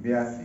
82,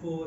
4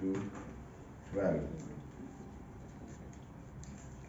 to 12।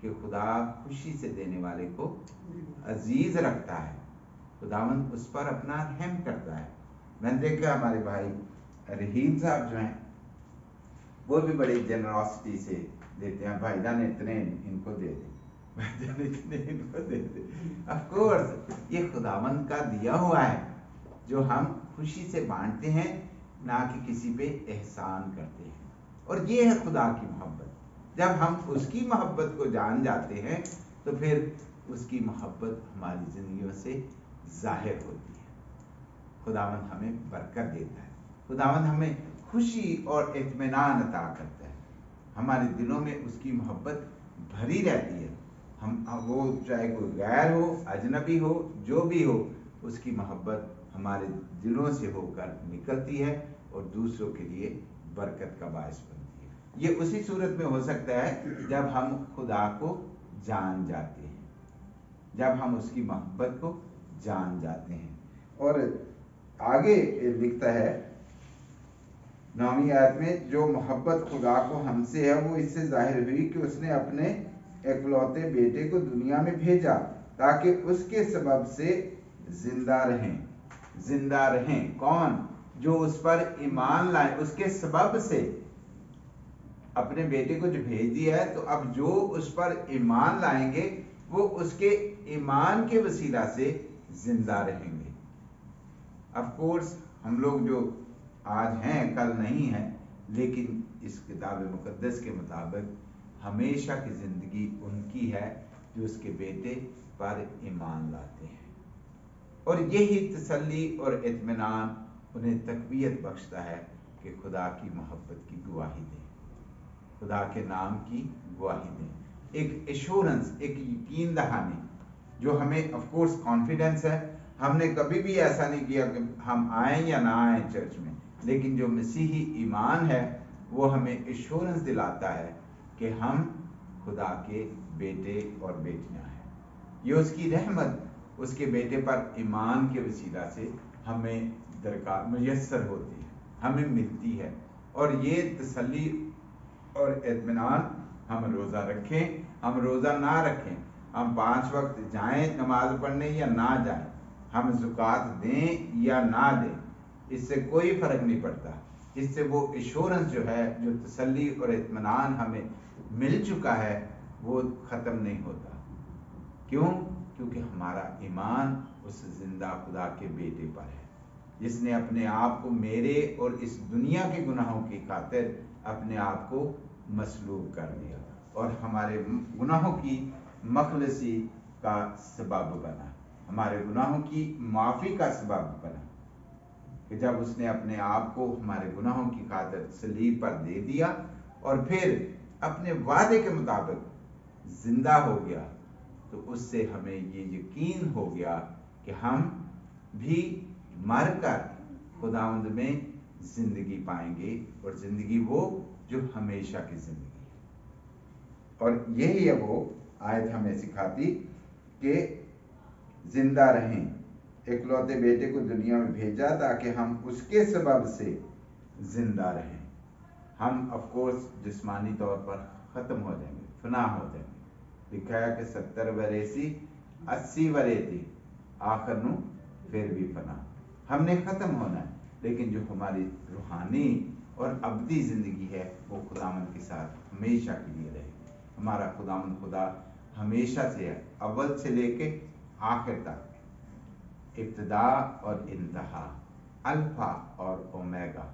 کہ خدا خوشی سے دینے والے کو عزیز رکھتا ہے، خداوند اس پر اپنا رحم کرتا ہے۔ میں نے دیکھا ہمارے بھائی رحیم صاحب جو ہیں وہ بھی بڑی جنراسٹی سے دیتے ہیں، بھائی جان اتنے ان کو دے دیں، بھائی جان اتنے ان کو دے دیں۔ آف کورس یہ خداوند کا دیا ہوا ہے جو ہم خوشی سے بانٹتے ہیں، نہ کہ کسی پہ احسان کرتے ہیں، اور یہ ہے خدا کی محبت۔ جب ہم اس کی محبت کو جان جاتے ہیں تو پھر اس کی محبت ہماری زندگیوں سے ظاہر ہوتی ہے۔ خداوند ہمیں برکت دیتا ہے، خداوند ہمیں خوشی اور اطمینان عطا کرتا ہے، ہمارے دلوں میں اس کی محبت بھری رہتی ہے۔ ہم وہ چاہے کوئی غیر ہو، اجنبی ہو، جو بھی ہو، اس کی محبت ہمارے دلوں سے ہو کر نکلتی ہے اور دوسروں کے لیے برکت کا باعث بنتی ہے۔ یہ اسی صورت میں ہو سکتا ہے جب ہم خدا کو جان جاتے ہیں، جب ہم اس کی محبت کو جان جاتے ہیں۔ اور آگے لکھتا ہے 9ویں آیت میں، جو محبت خدا کو ہم سے ہے وہ اس سے ظاہر ہوئی کہ اس نے اپنے اکلوتے بیٹے کو دنیا میں بھیجا تاکہ اس کے سبب سے زندہ رہیں۔ زندہ رہیں کون؟ جو اس پر ایمان لائیں، اس کے سبب سے۔ اپنے بیٹے کو جو بھیج دیا ہے تو اب جو اس پر ایمان لائیں گے وہ اس کے ایمان کے وسیلہ سے زندہ رہیں گے۔ آف کورس ہم لوگ جو آج ہیں کل نہیں ہیں، لیکن اس کتاب مقدس کے مطابق ہمیشہ کی زندگی ان کی ہے جو اس کے بیٹے پر ایمان لاتے ہیں، اور یہی تسلی اور اطمینان انہیں تقویت بخشتا ہے کہ خدا کی محبت کی گواہی دیں، خدا کے نام کی گواہی دیں۔ ایک ایشورنس، ایک یقین دہانی جو ہمیں آف کورس کانفیڈنس ہے۔ ہم نے کبھی بھی ایسا نہیں کیا کہ ہم آئیں یا نہ آئیں چرچ میں، لیکن جو مسیحی ایمان ہے وہ ہمیں ایشورنس دلاتا ہے کہ ہم خدا کے بیٹے اور بیٹیاں ہیں۔ یہ اس کی رحمت اس کے بیٹے پر ایمان کے وسیلہ سے ہمیں درکار میسر ہوتی ہے، ہمیں ملتی ہے، اور یہ تسلی اور اطمینان ہم روزہ رکھیں، ہم روزہ نہ رکھیں، ہم 5 وقت جائیں نماز پڑھنے یا نہ جائیں، ہم زکوٰۃ دیں یا نہ دیں، اس سے کوئی فرق نہیں پڑتا۔ اس سے وہ ایشورنس جو ہے، جو تسلی اور اطمینان ہمیں مل چکا ہے، وہ ختم نہیں ہوتا۔ کیوں؟ کیونکہ ہمارا ایمان اس زندہ خدا کے بیٹے پر ہے، جس نے اپنے آپ کو میرے اور اس دنیا کے گناہوں کی خاطر اپنے آپ کو مصلوب کر دیا اور ہمارے گناہوں کی مخلصی کا سبب بنا، ہمارے گناہوں کی معافی کا سبب بنا، کہ جب اس نے اپنے آپ کو ہمارے گناہوں کی خاطر صلیب پر دے دیا اور پھر اپنے وعدے کے مطابق زندہ ہو گیا، تو اس سے ہمیں یہ یقین ہو گیا کہ ہم بھی مر کر خداوند میں زندگی پائیں گے، اور زندگی وہ جو ہمیشہ کی زندگی ہے۔ اور یہی ہے وہ آیت ہمیں سکھاتی کہ زندہ رہیں، اکلوتے بیٹے کو دنیا میں بھیجا تاکہ ہم اس کے سبب سے زندہ رہیں۔ ہم آف کورس جسمانی طور پر ختم ہو جائیں گے، فنا ہو جائیں گے، لکھا ہے کہ 70 برے سی 80 برے تھی، آخر نو پھر بھی فنا۔ ہم نے ختم ہونا ہے، لیکن جو ہماری روحانی اور ابدی زندگی ہے وہ خداوند کے ساتھ ہمیشہ کے لیے رہے گی۔ ہمارا خداوند خدا ہمیشہ سے ہے، اول سے لے کے آخر تک، ابتدا اور انتہا، الفا اور اومیگا،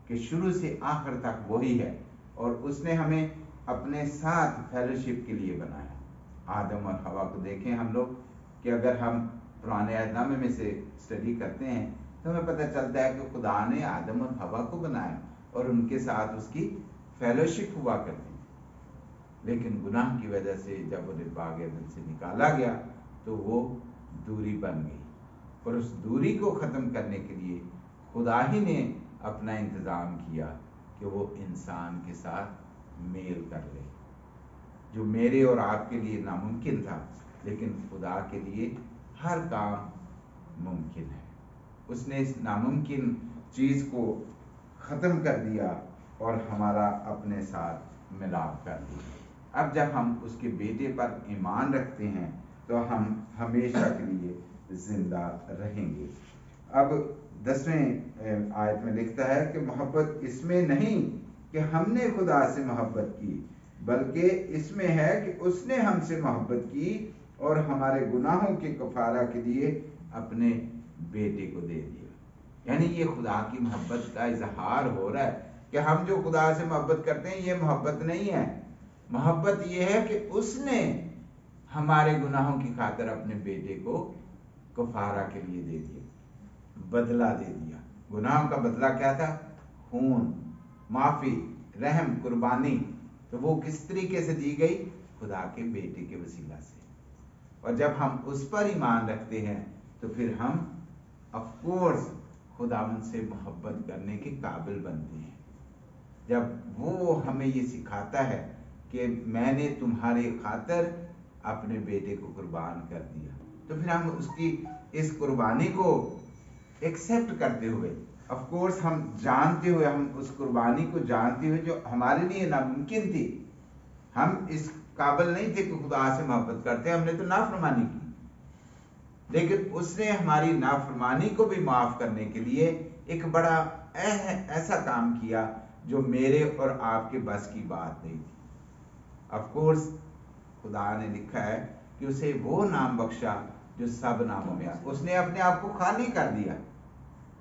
کہ شروع سے آخر تک وہی ہے، اور اس نے ہمیں اپنے ساتھ فیلوشپ کے لیے بنایا۔ آدم اور حوا کو دیکھیں ہم لوگ، کہ اگر ہم پرانے عہد نامے میں سے اسٹڈی کرتے ہیں تو ہمیں پتہ چلتا ہے کہ خدا نے آدم اور حوا کو بنایا اور ان کے ساتھ اس کی فیلوشپ ہوا کرتی، لیکن گناہ کی وجہ سے جب انہیں باغ عدن سے نکالا گیا تو وہ دوری بن گئی، اور اس دوری کو ختم کرنے کے لیے خدا ہی نے اپنا انتظام کیا کہ وہ انسان کے ساتھ میل کر لے، جو میرے اور آپ کے لیے ناممکن تھا، لیکن خدا کے لیے ہر کام ممکن ہے۔ اس نے اس ناممکن چیز کو ختم کر دیا اور ہمارا اپنے ساتھ ملاپ کر دیا۔ اب جب ہم اس کے بیٹے پر ایمان رکھتے ہیں تو ہم ہمیشہ کے لیے زندہ رہیں گے۔ اب 10ویں آیت میں لکھتا ہے کہ محبت اس میں نہیں کہ ہم نے خدا سے محبت کی، بلکہ اس میں ہے کہ اس نے ہم سے محبت کی اور ہمارے گناہوں کے کفارہ کے لیے اپنے بیٹے کو دے دیا۔ یعنی یہ خدا کی محبت کا اظہار ہو رہا ہے کہ ہم جو خدا سے محبت کرتے ہیں یہ محبت نہیں ہے، محبت یہ ہے کہ اس نے ہمارے گناہوں کی خاطر اپنے بیٹے کو کفارہ کے لیے دے دیا، بدلہ دے دیا۔ گناہوں کا بدلہ کیا تھا؟ خون، معافی، رحم، قربانی۔ تو وہ کس طریقے سے دی گئی؟ خدا کے بیٹے کے وسیلہ سے۔ اور جب ہم اس پر ایمان رکھتے ہیں تو پھر ہم آف کورس خداوند سے محبت کرنے کے قابل بنتے ہیں۔ جب وہ ہمیں یہ سکھاتا ہے کہ میں نے تمہارے خاطر اپنے بیٹے کو قربان کر دیا، تو پھر ہم اس کی اس قربانی کو ایکسیپٹ کرتے ہوئے، آف کورس ہم جانتے ہوئے، ہم اس قربانی کو جانتے ہوئے جو ہمارے لیے ناممکن تھی، ہم اس قابل نہیں تھے کہ خدا سے محبت کرتے، ہم نے تو نافرمانی کی، لیکن اس نے ہماری نافرمانی کو بھی معاف کرنے کے لیے ایک بڑا ایسا کام کیا جو میرے اور آپ کے بس کی بات نہیں تھی۔ آف کورس خدا نے لکھا ہے کہ اسے وہ نام بخشا جو سب ناموں میں اس نے اپنے آپ کو خالی کر دیا۔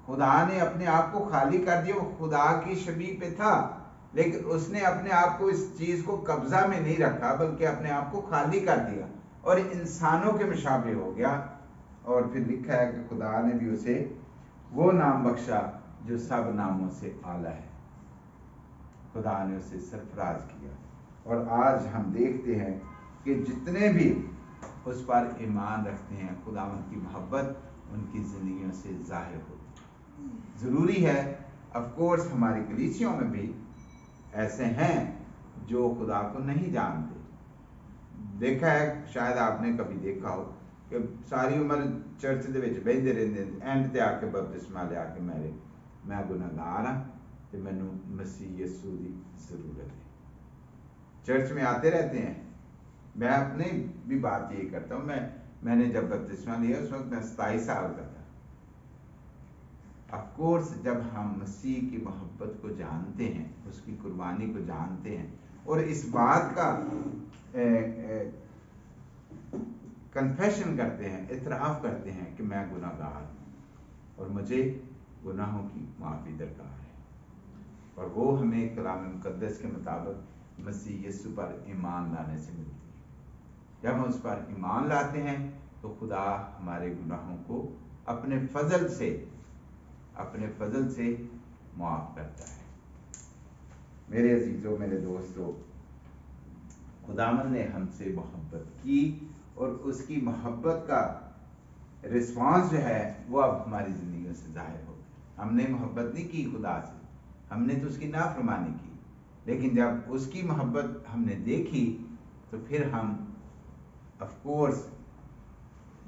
خدا نے اپنے آپ کو خالی کر دیا، وہ خدا کی شبیہ پہ تھا، لیکن اس نے اپنے آپ کو اس چیز کو قبضہ میں نہیں رکھا، بلکہ اپنے آپ کو خالی کر دیا اور انسانوں کے مشابہ ہو گیا۔ اور پھر لکھا ہے کہ خدا نے بھی اسے وہ نام بخشا جو سب ناموں سے اعلیٰ ہے۔ خدا نے اسے سرفراز کیا۔ اور آج ہم دیکھتے ہیں کہ جتنے بھی اس پر ایمان رکھتے ہیں، خداوند کی محبت ان کی زندگیوں سے ظاہر ہوتی ہے۔ ضروری ہے آف کورس ہماری کلیسیوں میں بھی ایسے ہیں جو خدا کو نہیں جانتے۔ دیکھا ہے، شاید آپ نے کبھی دیکھا ہو کہ ساری عمر چرچ دے وچ بیٹھے رہندے، اینڈ تے آ کے بپتسمہ لے آ کے میں گناہگار ہاں تے مینوں مسیح یسوع دی ضرورت ہے۔ چرچ میں آتے رہتے ہیں۔ میں اپنی بھی بات یہی کرتا ہوں، میں نے جب بپتسمہ لیا اس وقت میں 27 سال کا تھا۔ آف کورس جب ہم مسیح کی محبت کو جانتے ہیں، اس کی قربانی کو جانتے ہیں اور اس بات کا کنفیشن کرتے ہیں، اعتراف کرتے ہیں کہ میں گناہگار ہوں اور مجھے گناہوں کی معافی درکار ہے، اور وہ ہمیں کلام مقدس کے مطابق مسیح یسوع پر ایمان لانے سے ملتی ہے۔ جب ہم اس پر ایمان لاتے ہیں تو خدا ہمارے گناہوں کو اپنے فضل سے معاف کرتا ہے۔ میرے عزیزوں، میرے دوستوں، خداوند نے ہم سے محبت کی اور اس کی محبت کا رسپانس جو ہے وہ اب ہماری زندگیوں سے ظاہر ہو گیا۔ ہم نے محبت نہیں کی خدا سے، ہم نے تو اس کی نافرمانی کی، لیکن جب اس کی محبت ہم نے دیکھی تو پھر ہم آف کورس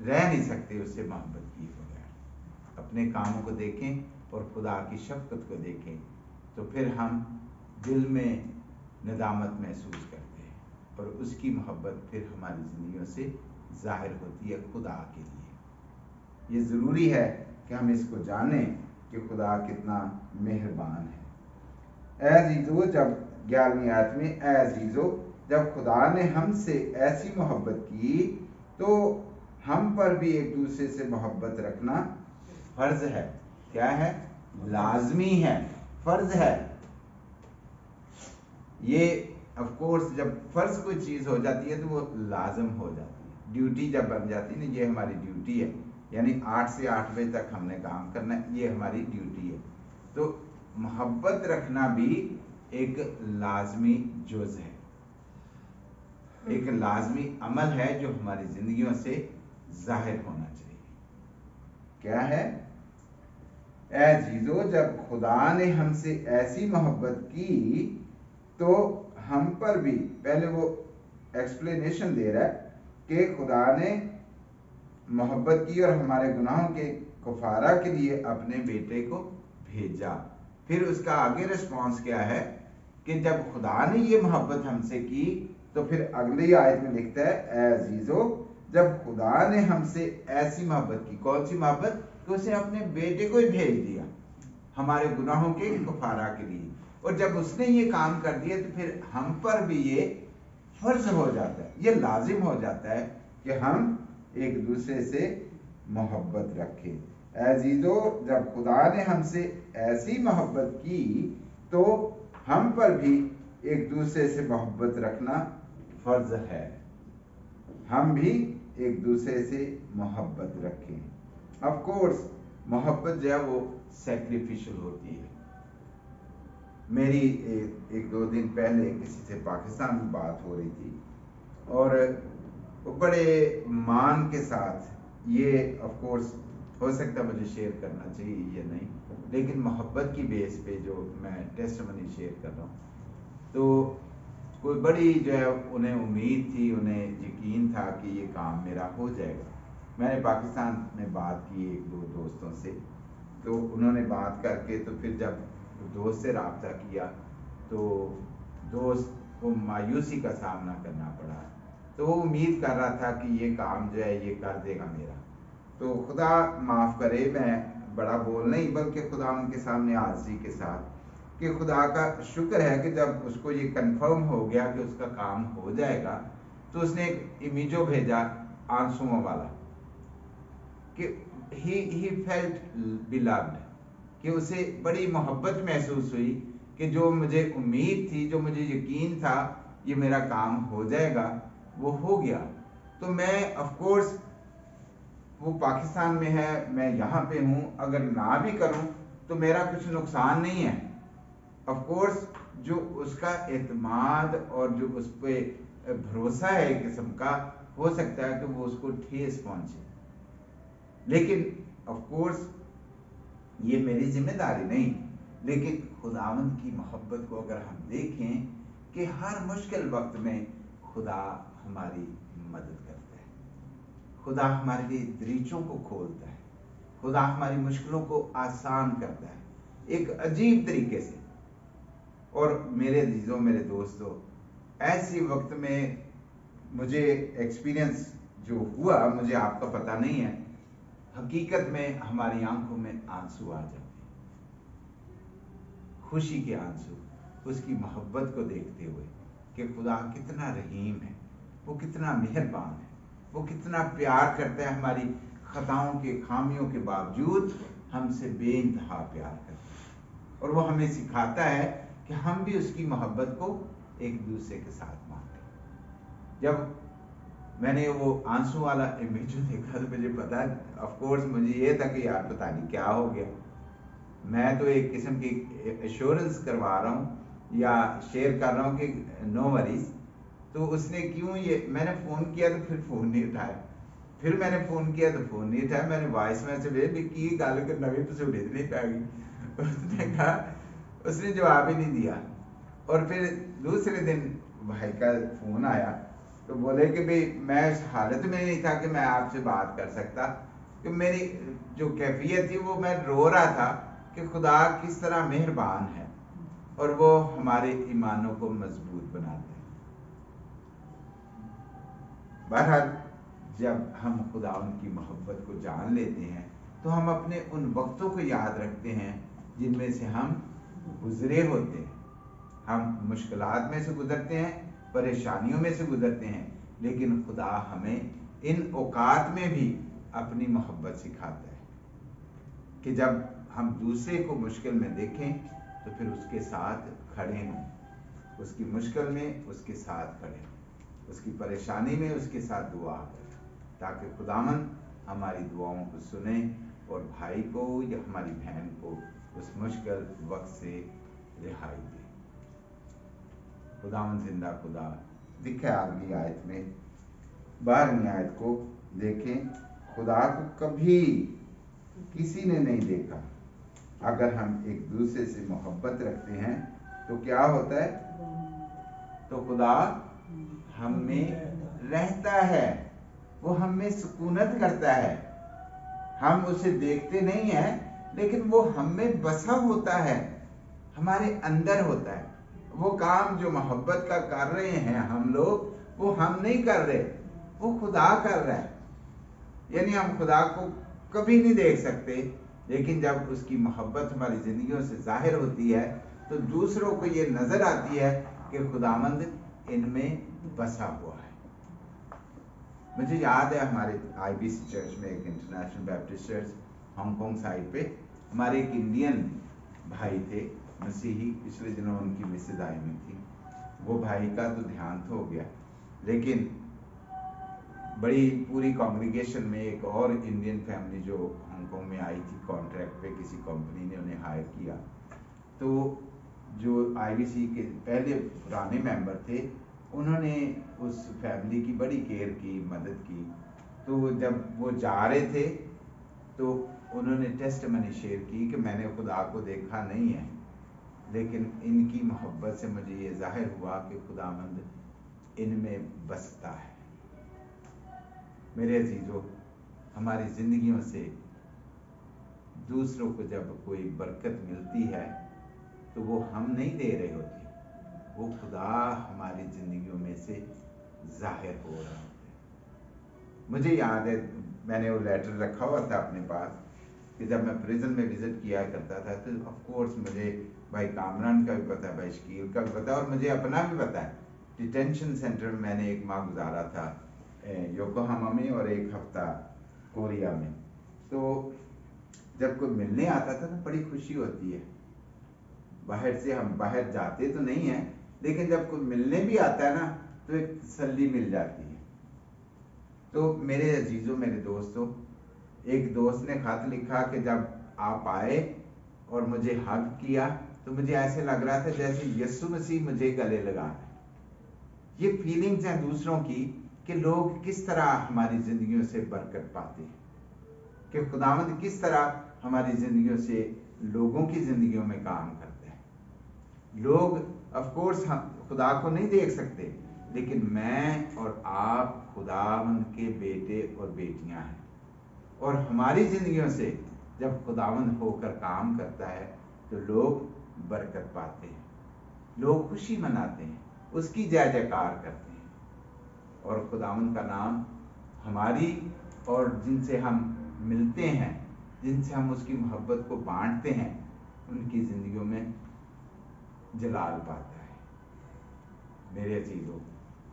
رہ نہیں سکتے اس سے محبت کی بغیر۔ اپنے کاموں کو دیکھیں اور خدا کی شفقت کو دیکھیں تو پھر ہم دل میں ندامت محسوس کرتے ہیں اور اس کی محبت پھر ہماری زندگیوں سے ظاہر ہوتی ہے خدا کے لیے۔ یہ ضروری ہے کہ ہم اس کو جانیں کہ خدا کتنا مہربان ہے۔ اے عزیزو، جب 11ویں آیت میں، اے عزیزو، جب خدا نے ہم سے ایسی محبت کی تو ہم پر بھی ایک دوسرے سے محبت رکھنا فرض ہے۔ کیا ہے؟ لازمی ہے، فرض ہے۔ یہ آف کورس جب فرض کوئی چیز ہو جاتی ہے تو وہ لازم ہو جاتی ہے۔ ڈیوٹی جب بن جاتی ہے نا، یہ ہماری ڈیوٹی ہے، یعنی 8 سے 8 بجے تک ہم نے کام کرنا ہے، یہ ہماری ڈیوٹی ہے۔ تو محبت رکھنا بھی ایک لازمی جز ہے، ایک لازمی عمل ہے جو ہماری زندگیوں سے ظاہر ہونا چاہیے۔ کیا ہے؟ اے عزیزو، جب خدا نے ہم سے ایسی محبت کی تو ہم پر بھی، پہلے وہ ایکسپلینیشن دے رہا ہے کہ خدا نے محبت کی اور ہمارے گناہوں کے کفارہ کے لیے اپنے بیٹے کو بھیجا۔ پھر اس کا آگے رسپانس کیا ہے کہ جب خدا نے یہ محبت ہم سے کی تو پھر اگلی آیت میں لکھتا ہے اے عزیزو جب خدا نے ہم سے ایسی محبت کی، کون سی محبت؟ کہ اسے اپنے بیٹے کو ہی بھیج دیا ہمارے گناہوں کے کفارہ کے لیے، اور جب اس نے یہ کام کر دیا تو پھر ہم پر بھی یہ فرض ہو جاتا ہے، یہ لازم ہو جاتا ہے کہ ہم ایک دوسرے سے محبت رکھیں۔ اے عزیزو جب خدا نے ہم سے ایسی محبت کی تو ہم پر بھی ایک دوسرے سے محبت رکھنا فرض ہے، ہم بھی ایک دوسرے سے محبت رکھیں۔ آف کورس محبت جو ہے وہ سیکریفیشل ہوتی ہے۔ میری ایک دو دن پہلے کسی سے پاکستان میں بات ہو رہی تھی، اور وہ بڑے مان کے ساتھ، یہ آف کورس ہو سکتا ہے مجھے شیئر کرنا چاہیے یا نہیں، لیکن محبت کی بیس پہ جو میں ٹیسٹمنی شیئر کر رہا ہوں، تو کوئی بڑی جو ہے انہیں امید تھی، انہیں یقین تھا کہ یہ کام میرا ہو جائے گا۔ میں نے پاکستان میں بات کی ایک دو دوستوں سے، تو انہوں نے بات کر کے تو پھر جب دوست سے رابطہ کیا تو دوست کو مایوسی کا سامنا کرنا پڑا، تو وہ امید کر رہا تھا کہ یہ کام جو ہے یہ کر دے گا میرا۔ تو خدا معاف کرے، میں بڑا بول نہیں بلکہ خدا ان کے سامنے عاجزی کے ساتھ کہ خدا کا شکر ہے کہ جب اس کو یہ کنفرم ہو گیا کہ اس کا کام ہو جائے گا، تو اس نے ایک امیجو بھیجا آنسوؤں والا کہ he felt beloved، کہ اسے بڑی محبت محسوس ہوئی کہ جو مجھے امید تھی، جو مجھے یقین تھا یہ میرا کام ہو جائے گا، وہ ہو گیا۔ تو میں آف کورس، وہ پاکستان میں ہے، میں یہاں پہ ہوں، اگر نہ بھی کروں تو میرا کچھ نقصان نہیں ہے۔ آف کورس جو اس کا اعتماد اور جو اس پہ بھروسہ ہے ایک قسم کا، ہو سکتا ہے کہ وہ اس کو ٹھیس پہنچے، لیکن آف کورس یہ میری ذمہ داری نہیں۔ لیکن خداوند کی محبت کو اگر ہم دیکھیں کہ ہر مشکل وقت میں خدا ہماری مدد کرتا ہے، خدا ہمارے لیے دریچوں کو کھولتا ہے، خدا ہماری مشکلوں کو آسان کرتا ہے ایک عجیب طریقے سے۔ اور میرے عزیزوں، میرے دوستوں، ایسی وقت میں مجھے ایکسپیرینس جو ہوا، مجھے آپ کا پتہ نہیں ہے، حقیقت میں ہماری آنکھوں میں آنسو آ جاتے ہیں، خوشی کے آنسو، اس کی محبت کو دیکھتے ہوئے کہ خدا کتنا رحیم ہے، وہ کتنا مہربان ہے، وہ کتنا پیار کرتا ہے، ہماری خطاؤں کے خامیوں کے باوجود ہم سے بے انتہا پیار کرتا ہے، اور وہ ہمیں سکھاتا ہے کہ ہم بھی اس کی محبت کو ایک دوسرے کے ساتھ مانگیں۔ جب میں نے وہ آنسو والا امیج دیکھا تو مجھے پتا، آف کورس مجھے یہ تھا کہ یار پتہ نہیں کیا ہو گیا، میں تو ایک قسم کی ایشورنس کروا رہا ہوں یا شیئر کر رہا ہوں کہ نو وریز۔ تو اس نے کیوں یہ، میں نے فون کیا تو پھر فون نہیں اٹھایا، پھر میں نے فون کیا تو فون نہیں اٹھایا، میں نے وائس میسج بھی کی، گل کہ نویں پسوڑی نہیں پی گئی، اس نے کہا، اس نے جواب ہی نہیں دیا۔ اور پھر دوسرے دن بھائی کا فون آیا تو بولے کہ بھئی میں اس حالت میں نہیں تھا کہ میں آپ سے بات کر سکتا، کہ میری جو کیفیت تھی وہ میں رو رہا تھا کہ خدا کس طرح مہربان ہے اور وہ ہمارے ایمانوں کو مضبوط بناتے ہیں۔ بہرحال جب ہم خدا ان کی محبت کو جان لیتے ہیں تو ہم اپنے ان وقتوں کو یاد رکھتے ہیں جن میں سے ہم گزرے ہوتے ہیں، ہم مشکلات میں سے گزرتے ہیں، پریشانیوں میں سے گزرتے ہیں، لیکن خدا ہمیں ان اوقات میں بھی اپنی محبت سکھاتا ہے کہ جب ہم دوسرے کو مشکل میں دیکھیں تو پھر اس کے ساتھ کھڑے ہوں، اس کی مشکل میں اس کے ساتھ کھڑے ہوں، اس کی پریشانی میں اس کے ساتھ دعا کریں، تاکہ خداوند ہماری دعاؤں کو سنیں اور بھائی کو یا ہماری بہن کو اس مشکل وقت سے رہائی دے۔ خداوند زندہ خدا دکھا اگلی آیت میں، 12ویں آیت کو دیکھیں، خدا کو کبھی کسی نے نہیں دیکھا، اگر ہم ایک دوسرے سے محبت رکھتے ہیں تو کیا ہوتا ہے؟ تو خدا ہم میں رہتا ہے، وہ ہم میں سکونت کرتا ہے، ہم اسے دیکھتے نہیں ہیں لیکن وہ ہم میں بسا ہوتا ہے، ہمارے اندر ہوتا ہے، وہ کام جو محبت کا کر رہے ہیں ہم لوگ، وہ ہم نہیں کر رہے، وہ خدا کر رہا ہے. یعنی ہم خدا کو کبھی نہیں دیکھ سکتے، لیکن جب اس کی محبت ہماری زندگیوں سے ظاہر ہوتی ہے تو دوسروں کو یہ نظر آتی ہے کہ خداوند ان میں بسا ہوا ہے. مجھے یاد ہے ہمارے آئی بی سی چرچ میں، ایک international Baptist church Hong Kong side پہ، ہمارے ایک انڈین بھائی تھے مسیحی، پچھلے دنوں ان کی مسز آئی ہوئی تھی. وہ بھائی کا تو دیہانت ہو گیا، لیکن بڑی پوری کانگریگیشن میں ایک اور انڈین فیملی جو ہانگ کانگ میں آئی تھی کانٹریکٹ پہ، کسی کمپنی نے انہیں ہائر کیا، تو جو آئی بی سی کے پہلے پرانے ممبر تھے انہوں نے اس فیملی کی بڑی کیئر کی، مدد کی. تو جب وہ جا رہے تھے تو انہوں نے ٹیسٹ منی شیئر کی کہ میں نے خدا کو دیکھا نہیں ہے، لیکن ان کی محبت سے مجھے یہ ظاہر ہوا کہ خداوند ان میں بستا ہے. میرے عزیزو، ہماری زندگیوں سے دوسروں کو جب کوئی برکت ملتی ہے تو وہ ہم نہیں دے رہے ہوتے، وہ خدا ہماری زندگیوں میں سے ظاہر ہو رہا ہوتا ہے. مجھے یاد ہے میں نے وہ لیٹر رکھا ہوا تھا اپنے پاس کہ جب میں پریزن میں وزٹ کیا کرتا تھا تو آف کورس مجھے بھائی کامران کا بھی پتا ہے، بھائی شکیل کا بھی پتا ہے، اور مجھے اپنا بھی پتا ہے. ڈیٹینشن سینٹر میں نے 1 ماہ گزارا تھا یوکوہاما میں اور 1 ہفتہ کوریا میں. تو جب کوئی ملنے آتا تھا نا بڑی خوشی ہوتی ہے. باہر سے ہم باہر جاتے تو نہیں ہیں، لیکن جب کوئی ملنے بھی آتا ہے نا تو ایک تسلی مل جاتی ہے. تو میرے عزیزوں، میرے دوستوں، ایک دوست نے خط لکھا کہ جب آپ آئے اور مجھے ہگ کیا تو مجھے ایسے لگ رہا تھا جیسے یسوع مسیح مجھے گلے لگا رہے ہیں. یہ فیلنگز ہیں دوسروں کی کہ لوگ کس طرح ہماری زندگیوں سے برکت پاتے ہیں، کہ خداوند کس طرح ہماری زندگیوں سے لوگوں کی زندگیوں میں کام کرتے ہیں. لوگ آف کورس ہم خدا کو نہیں دیکھ سکتے، لیکن میں اور آپ خداوند کے بیٹے اور بیٹیاں ہیں، اور ہماری زندگیوں سے جب خداوند ہو کر کام کرتا ہے تو لوگ برکت پاتے ہیں، لوگ خوشی مناتے ہیں، اس کی جے جیکار کرتے ہیں. اور خداوند کا نام ہماری اور جن سے ہم ملتے ہیں، جن سے ہم اس کی محبت کو بانٹتے ہیں، ان کی زندگیوں میں جلال پاتا ہے. میرے عزیزو،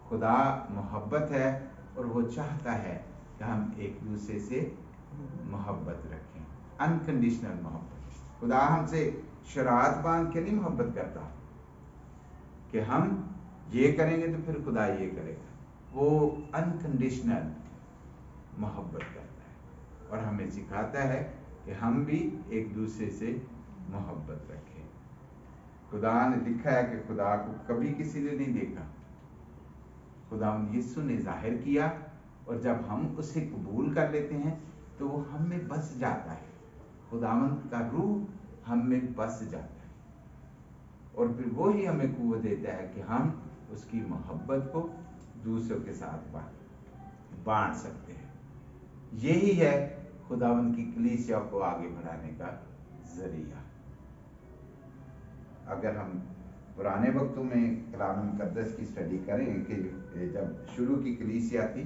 خدا محبت ہے اور وہ چاہتا ہے کہ ہم ایک دوسرے سے محبت رکھیں، انکنڈیشنل محبت. خدا ہم سے شرائط باندھ کے نہیں محبت کرتا کہ ہم یہ کریں گے تو پھر خدا یہ کرے گا. وہ انکنڈیشنل محبت کرتا ہے اور ہمیں سکھاتا ہے کہ ہم بھی ایک دوسرے سے محبت رکھیں. خدا نے لکھا ہے کہ خدا کو کبھی کسی نے نہیں دیکھا، خدا یسوع نے ظاہر کیا، اور جب ہم اسے قبول کر لیتے ہیں تو وہ ہم میں بس جاتا ہے. خداوند کا روح ہم میں بس جاتا ہے، اور پھر وہی ہمیں قوت دیتا ہے کہ ہم اس کی محبت کو دوسروں کے ساتھ بانٹ سکتے ہیں. یہی ہے خداوند کی کلیسیا کو آگے بڑھانے کا ذریعہ. اگر ہم پرانے وقتوں میں کلام مقدس کی اسٹڈی کریں کہ جب شروع کی کلیسیا تھی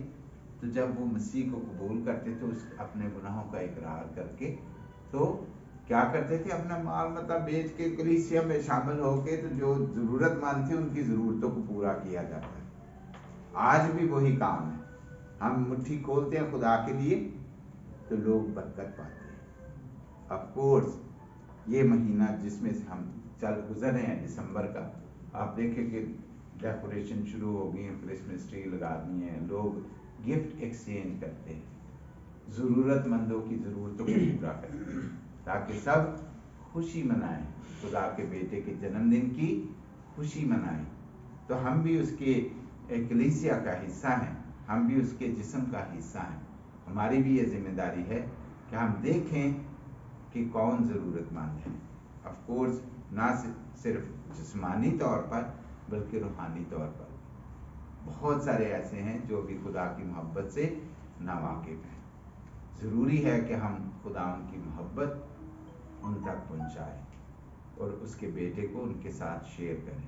تو جب وہ مسیح کو قبول کرتے تھے، اس اپنے گناہوں کا اقرار کر کے، تو کیا کرتے تھے؟ اپنا مال متا بیچ کے کلیسیا میں شامل ہو کے تو جو ضرورت مند تھے ان کی ضرورتوں کو پورا کیا جاتا ہے. آج بھی وہی کام ہے. ہم مٹھی کھولتے ہیں خدا کے لیے تو لوگ برکت پاتے ہیں. آف کورس یہ مہینہ جس میں سے ہم چل گزر رہے ہیں دسمبر کا، آپ دیکھیں کہ ڈیکوریشن شروع ہو گئی ہیں، کرسمس ٹری لگا دی ہیں، لوگ گفٹ ایکسچینج کرتے ہیں، ضرورت مندوں کی ضرورتوں کو پورا کرتے ہیں تاکہ سب خوشی منائیں، خدا کے بیٹے کے جنم دن کی خوشی منائیں. تو ہم بھی اس کے کلیسیا کا حصہ ہیں، ہم بھی اس کے جسم کا حصہ ہیں. ہماری بھی یہ ذمہ داری ہے کہ ہم دیکھیں کہ کون ضرورت مند ہے. آف کورس نہ صرف جسمانی طور پر بلکہ روحانی طور پر بہت سارے ایسے ہیں جو بھی خدا کی محبت سے ناواقف ہیں. ضروری ہے کہ ہم خدا ان کی محبت ان تک پہنچائیں اور اس کے بیٹے کو ان کے ساتھ شیئر کریں.